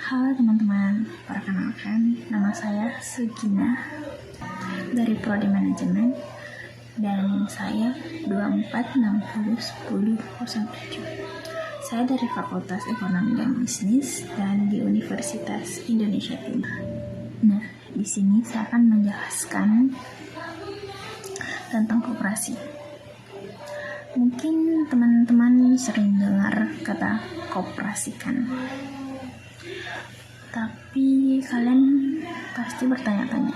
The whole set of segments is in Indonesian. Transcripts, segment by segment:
Halo teman-teman, perkenalkan nama saya Sugina dari Prodi Manajemen dan saya 24601007. Saya dari Fakultas Ekonomi dan Bisnis dan di Universitas Indonesia Timur. Nah, di sini saya akan menjelaskan tentang koperasi. Mungkin teman-teman sering dengar kata koperasi kan? Tapi kalian pasti bertanya-tanya,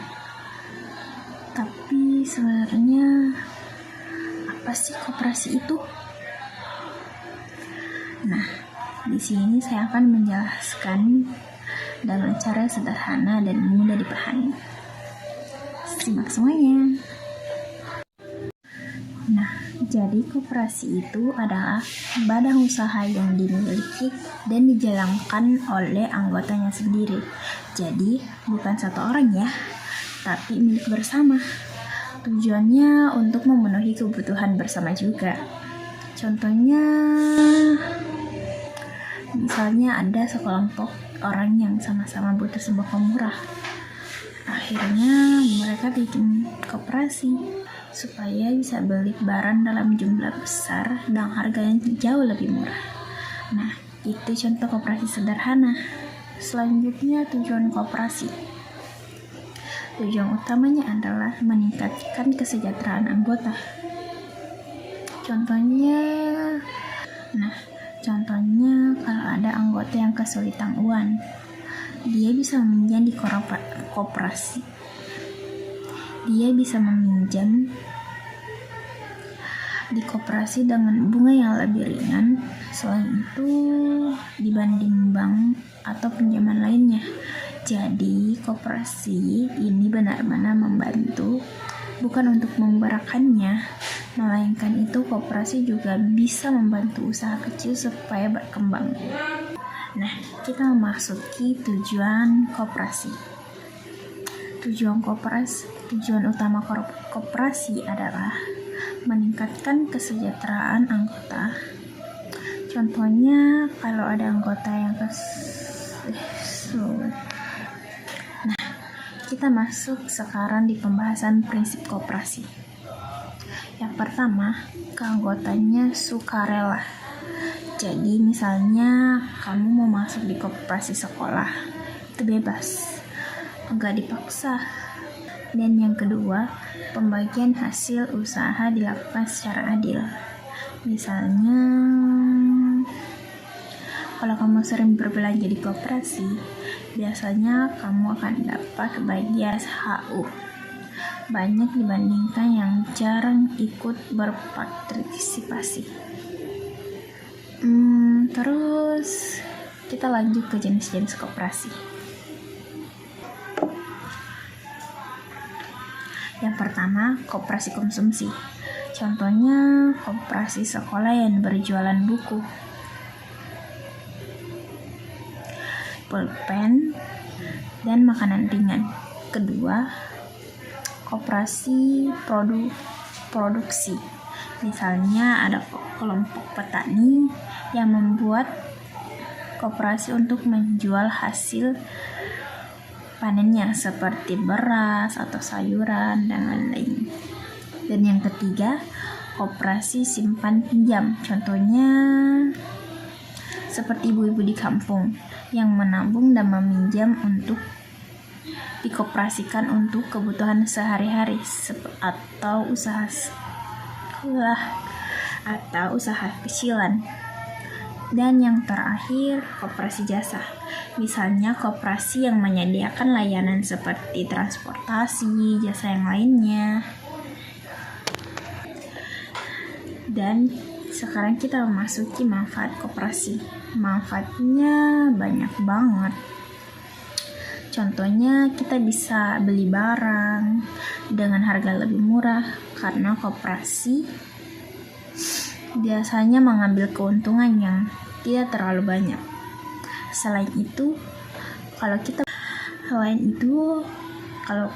tapi sebenarnya apa sih koperasi itu? Nah, di sini saya akan menjelaskan dengan cara sederhana dan mudah dipahami. Simak semuanya. Nah, jadi koperasi itu adalah badan usaha yang dimiliki dan dijalankan oleh anggotanya sendiri. Jadi, bukan satu orang ya, tapi milik bersama. Tujuannya untuk memenuhi kebutuhan bersama juga. Contohnya, misalnya ada sekelompok orang yang sama-sama butuh sembako murah. Akhirnya mereka bikin koperasi supaya bisa beli barang dalam jumlah besar dan harganya jauh lebih murah. Nah, itu contoh koperasi sederhana. Selanjutnya, tujuan koperasi. Tujuan utamanya adalah meningkatkan kesejahteraan anggota. Contohnya kalau ada anggota yang kesulitan uang, dia bisa meminjam di koperasi. Dia bisa meminjam di koperasi dengan bunga yang lebih ringan selain itu dibanding bank atau pinjaman lainnya. Jadi koperasi ini benar-benar membantu, bukan untuk memberakannya, melainkan itu koperasi juga bisa membantu usaha kecil supaya berkembang. Nah, kita memasuki tujuan koperasi. Tujuan utama koperasi adalah meningkatkan kesejahteraan anggota. Contohnya, kalau ada anggota yang Nah, kita masuk sekarang di pembahasan prinsip koperasi. Yang pertama, keanggotanya sukarela. Jadi, misalnya kamu mau masuk di koperasi sekolah, itu bebas, enggak dipaksa. Dan yang kedua, pembagian hasil usaha dilakukan secara adil. Misalnya, kalau kamu sering berbelanja di koperasi, biasanya kamu akan dapat bagian HU banyak dibandingkan yang jarang ikut berpartisipasi. Terus kita lanjut ke jenis-jenis koperasi. Yang pertama, koperasi konsumsi. Contohnya, koperasi sekolah yang berjualan buku, pulpen, dan makanan ringan. Kedua, koperasi produksi. Misalnya ada kelompok petani yang membuat koperasi untuk menjual hasil panennya seperti beras atau sayuran dan lain-lain. Dan yang ketiga, koperasi simpan pinjam. Contohnya seperti ibu-ibu di kampung yang menabung dan meminjam untuk dikoperasikan untuk kebutuhan sehari-hari atau usaha sekolah atau usaha kecilan. Dan yang terakhir, koperasi jasa. Misalnya koperasi yang menyediakan layanan seperti transportasi, jasa yang lainnya. Dan sekarang kita memasuki manfaat koperasi. Manfaatnya banyak banget. Contohnya, kita bisa beli barang dengan harga lebih murah karena koperasi biasanya mengambil keuntungan yang tidak terlalu banyak. Selain itu, kalau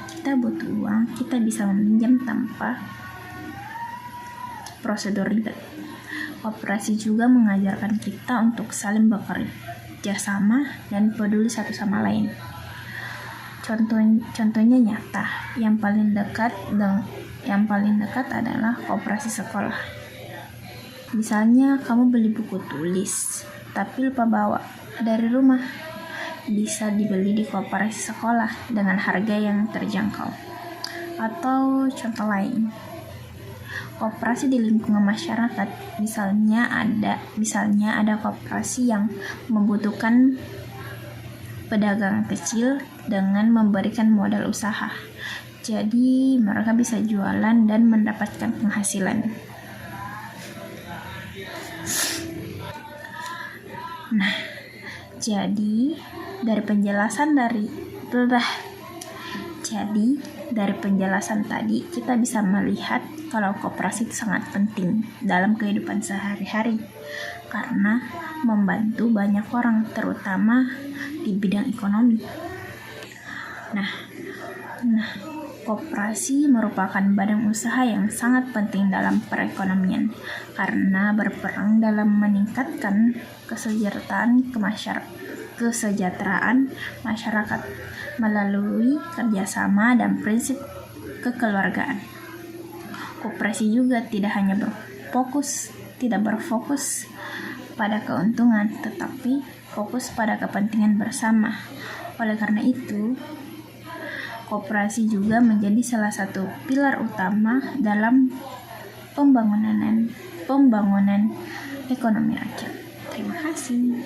kita butuh uang, kita bisa meminjam tanpa prosedur ribet. Koperasi juga mengajarkan kita untuk saling bekerja sama, dan peduli satu sama lain. Contohnya nyata, yang paling dekat adalah koperasi sekolah. Misalnya kamu beli buku tulis, tapi lupa bawa dari rumah. Bisa dibeli di koperasi sekolah dengan harga yang terjangkau. Atau contoh lain, koperasi di lingkungan masyarakat, misalnya ada koperasi yang membutuhkan pedagang kecil dengan memberikan modal usaha. Jadi mereka bisa jualan dan mendapatkan penghasilan. Nah, jadi dari penjelasan tadi kita bisa melihat kalau koperasi itu sangat penting dalam kehidupan sehari-hari karena membantu banyak orang, terutama di bidang ekonomi. Nah, koperasi merupakan badan usaha yang sangat penting dalam perekonomian karena berperan dalam meningkatkan kesejahteraan masyarakat melalui kerjasama dan prinsip kekeluargaan. Koperasi juga tidak berfokus pada keuntungan, tetapi fokus pada kepentingan bersama. Oleh karena itu, koperasi juga menjadi salah satu pilar utama dalam pembangunan ekonomi rakyat. Terima kasih.